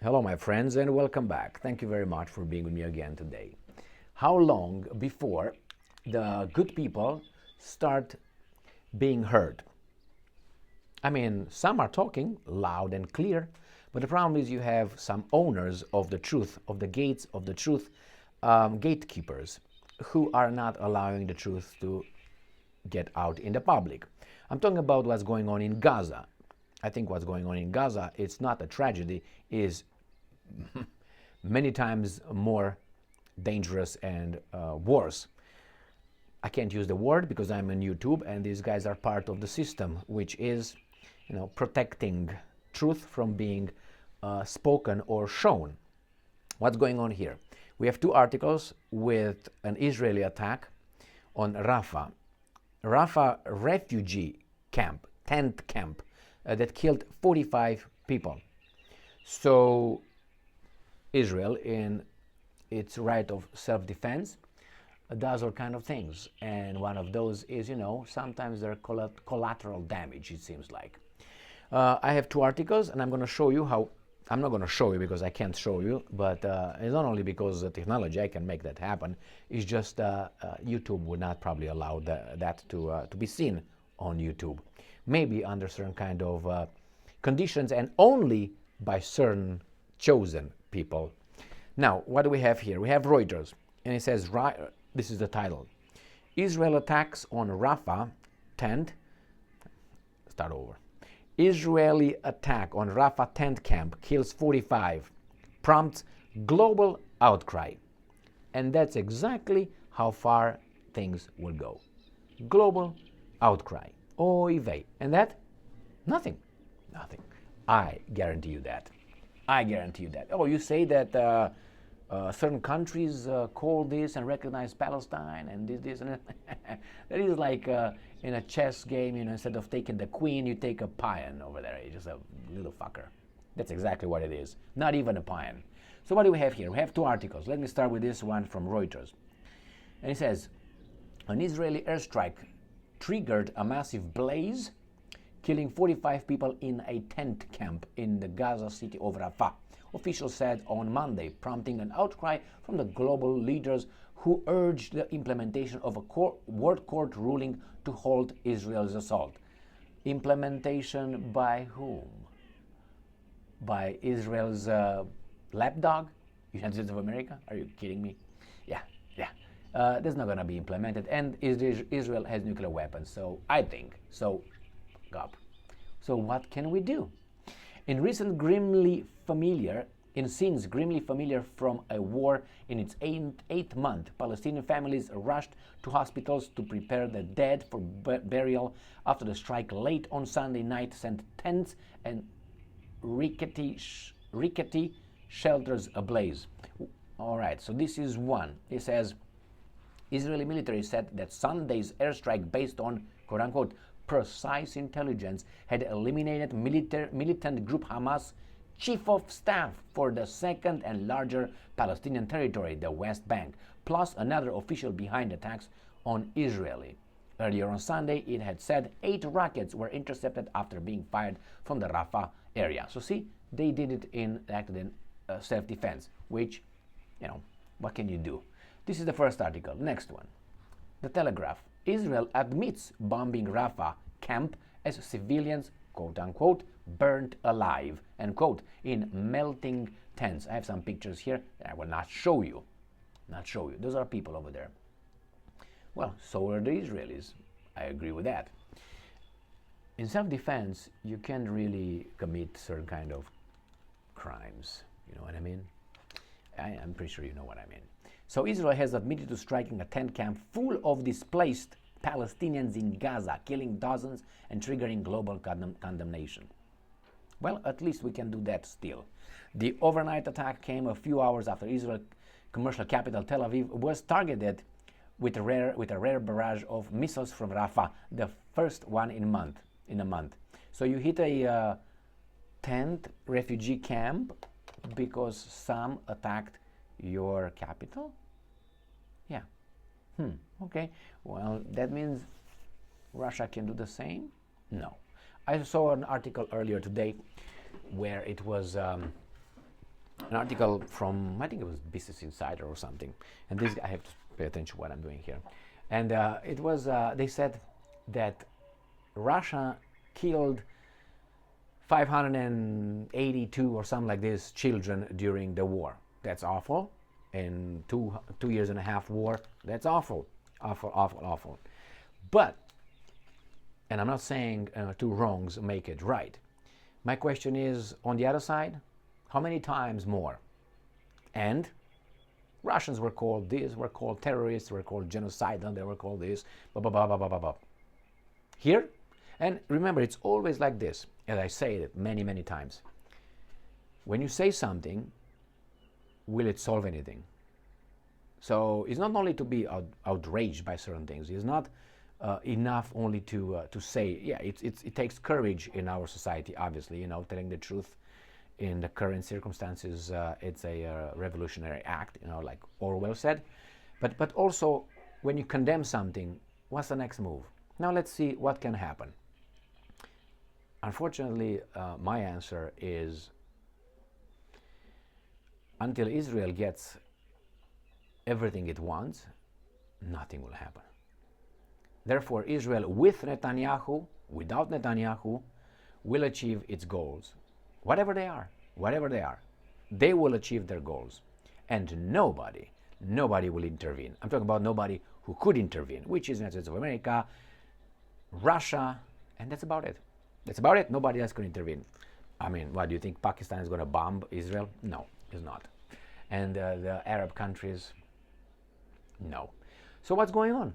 Hello, my friends, and welcome back. Thank you very much for being with me again today. How long before the good people start being heard? I mean, some are talking loud and clear, but the problem is you have some owners of the truth, of the gates of the truth, gatekeepers, who are not allowing the truth to get out in the public. I'm talking about what's going on in Gaza. I think what's going on in Gaza, it's not a tragedy, is many times more dangerous and worse. I can't use the word because I'm on YouTube, and these guys are part of the system, which is, protecting truth from being spoken or shown. What's going on here? We have two articles with an Israeli attack on Rafah. Rafah refugee camp, tent camp, that killed 45 people. So Israel, in its right of self-defense, does all kind of things, and one of those is, sometimes there are collateral damage, it seems like. I have two articles, and I'm going to show you how. I'm not going to show you because I can't show you, but it's not only because of technology I can make that happen. It's just YouTube would not probably allow that to be seen on YouTube. Maybe under certain kind of conditions and only by certain chosen people. Now, what do we have here? We have Reuters, and it says, this is the title: Israel attacks on Rafah tent. Start over. Israeli attack on Rafah tent camp kills 45, prompts global outcry. And that's exactly how far things will go. Global outcry. Oy vey. And that? Nothing. Nothing. I guarantee you that. I guarantee you that. Oh, you say that certain countries call this and recognize Palestine and this and that. That is like in a chess game, instead of taking the queen, you take a pawn over there. You're just a little fucker. That's exactly what it is. Not even a pawn. So what do we have here? We have two articles. Let me start with this one from Reuters. And it says, an Israeli airstrike triggered a massive blaze, killing 45 people in a tent camp in the Gaza city of Rafah, officials said on Monday, prompting an outcry from the global leaders who urged the implementation of a world court ruling to halt Israel's assault. Implementation by whom? By Israel's lapdog? United States of America? Are you kidding me? Yeah. That's not going to be implemented. And Israel has nuclear weapons, so I think. So what can we do? In scenes grimly familiar from a war in its eighth month, Palestinian families rushed to hospitals to prepare the dead for burial after the strike late on Sunday night sent tents and rickety shelters ablaze. All right, so this is one. It says, Israeli military said that Sunday's airstrike, based on, quote-unquote, precise intelligence, had eliminated militant group Hamas chief of staff for the second and larger Palestinian territory, the West Bank, plus another official behind attacks on Israeli. Earlier on Sunday, it had said 8 rockets were intercepted after being fired from the Rafah area. So see, they acted in self-defense, which, what can you do? This is the first article. Next one. The Telegraph. Israel admits bombing Rafah camp as civilians, quote-unquote, burnt alive, end quote, in melting tents. I have some pictures here that I will not show you. Those are people over there. Well, so are the Israelis. I agree with that. In self-defense, you can't really commit certain kind of crimes. You know what I mean? I'm pretty sure you know what I mean. So Israel has admitted to striking a tent camp full of displaced Palestinians in Gaza, killing dozens and triggering global condemnation. Well, at least we can do that still. The overnight attack came a few hours after Israel's commercial capital Tel Aviv was targeted with a rare barrage of missiles from Rafah, the first one in a month. So you hit a tent refugee camp because some attacked your capital? Yeah. Okay. Well, that means Russia can do the same? No. I saw an article earlier today where it was an article from, I think it was Business Insider or something. And this, I have to pay attention to what I'm doing here. And it was, they said that Russia killed 582 or something like this children during the war. That's awful. In 2.5 years war, that's awful. Awful, awful, awful. But, and I'm not saying two wrongs make it right. My question is, on the other side, how many times more? And Russians were called this, were called terrorists, were called genocidal, they were called this, blah, blah, blah, blah, blah, blah, blah. Here, and remember, it's always like this, as I say it many, many times. When you say something, will it solve anything? So it's not only to be outraged by certain things. It's not enough only to say, yeah, it takes courage in our society, obviously, telling the truth in the current circumstances, it's a revolutionary act, like Orwell said. But also, when you condemn something, what's the next move? Now let's see what can happen. Unfortunately, my answer is, until Israel gets everything it wants, nothing will happen. Therefore, Israel with Netanyahu, without Netanyahu, will achieve its goals. Whatever they are, they will achieve their goals. And nobody will intervene. I'm talking about nobody who could intervene, which is the United States of America, Russia, and that's about it. That's about it. Nobody else can intervene. I mean, what, do you think Pakistan is going to bomb Israel? No, it's not. And the Arab countries, no. So what's going on?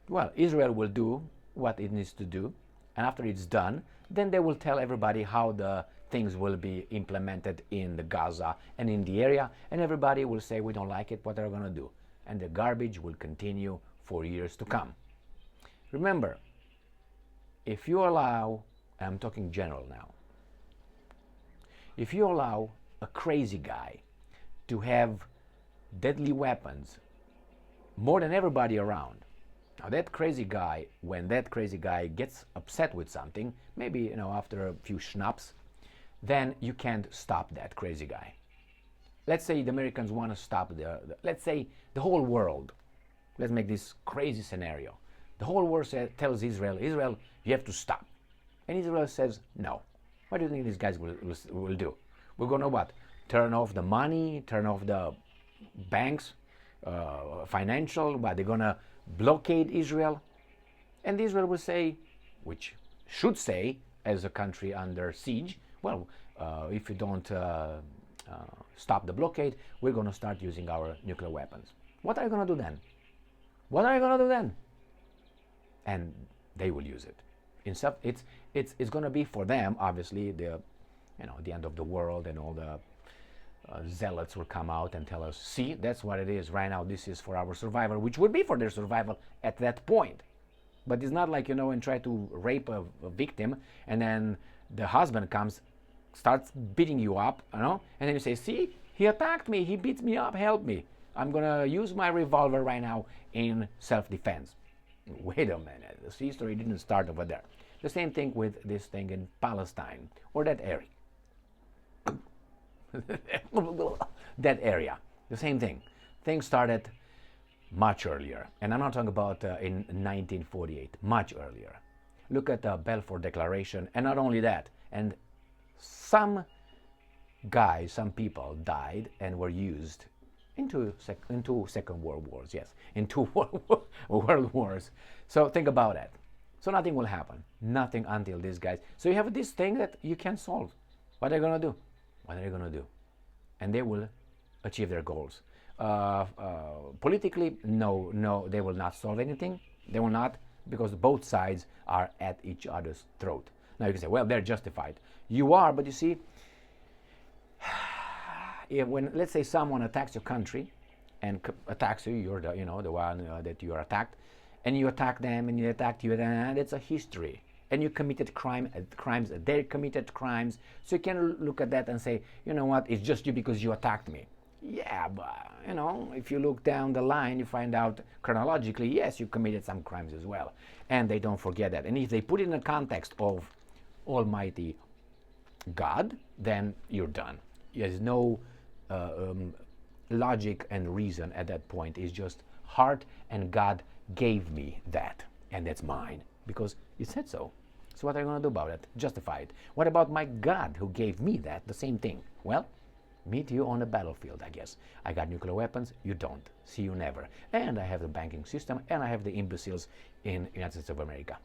Well, Israel will do what it needs to do, and after it's done, then they will tell everybody how the things will be implemented in the Gaza and in the area, and everybody will say, we don't like it, what are we going to do? And the garbage will continue for years to come. Remember, if you allow, and I'm talking general now, if you allow a crazy guy to have deadly weapons more than everybody around, now that crazy guy, when that crazy guy gets upset with something, maybe after a few schnapps, then you can't stop that crazy guy. Let's say the Americans want to stop let's say the whole world. Let's make this crazy scenario. The whole world tells Israel, you have to stop. And Israel says, no. What do you think these guys will do? We're going to what? Turn off the money, turn off the banks, financial, what? They're going to blockade Israel? And Israel will say, which should say, as a country under siege, well, if you don't stop the blockade, we're going to start using our nuclear weapons. What are you going to do then? What are you going to do then? And they will use it. It's going to be for them, obviously, the end of the world, and all the zealots will come out and tell us, see, that's what it is right now. This is for our survival, which would be for their survival at that point. But it's not like, and try to rape a victim, and then the husband comes, starts beating you up, and then you say, see, he attacked me, he beats me up, help me. I'm going to use my revolver right now in self-defense. Wait a minute, this history didn't start over there. The same thing with this thing in Palestine, or that area. That area, the same thing. Things started much earlier, and I'm not talking about in 1948, much earlier. Look at the Balfour Declaration, and not only that, and some guys, some people died and were used into Second World Wars, yes, into world wars. So think about it. So nothing will happen, nothing until these guys. So you have this thing that you can solve. What are they going to do? What are they going to do? And they will achieve their goals. Politically, no, they will not solve anything. They will not, because both sides are at each other's throat. Now you can say, well, they're justified. You are, but you see, when, let's say, someone attacks your country and attacks you, you're the one that you are attacked, and you attack them, and you attack you, and it's a history. And you committed crimes, they committed crimes. So you can look at that and say, you know what, it's just you because you attacked me. Yeah, but, if you look down the line, you find out chronologically, yes, you committed some crimes as well. And they don't forget that. And if they put it in the context of Almighty God, then you're done. There's no logic and reason at that point. Is just heart, and God gave me that, and that's mine because He said so. So what are you going to do about it? Justify it. What about my God who gave me that? The same thing. Well, meet you on the battlefield, I guess. I got nuclear weapons, you don't. See you never. And I have the banking system, and I have the imbeciles in the United States of America.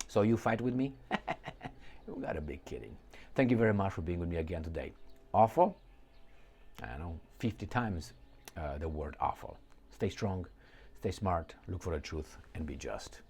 So you fight with me? You gotta be kidding. Thank you very much for being with me again today. Awful? I know, 50 times the word awful. Stay strong, stay smart, look for the truth, and be just.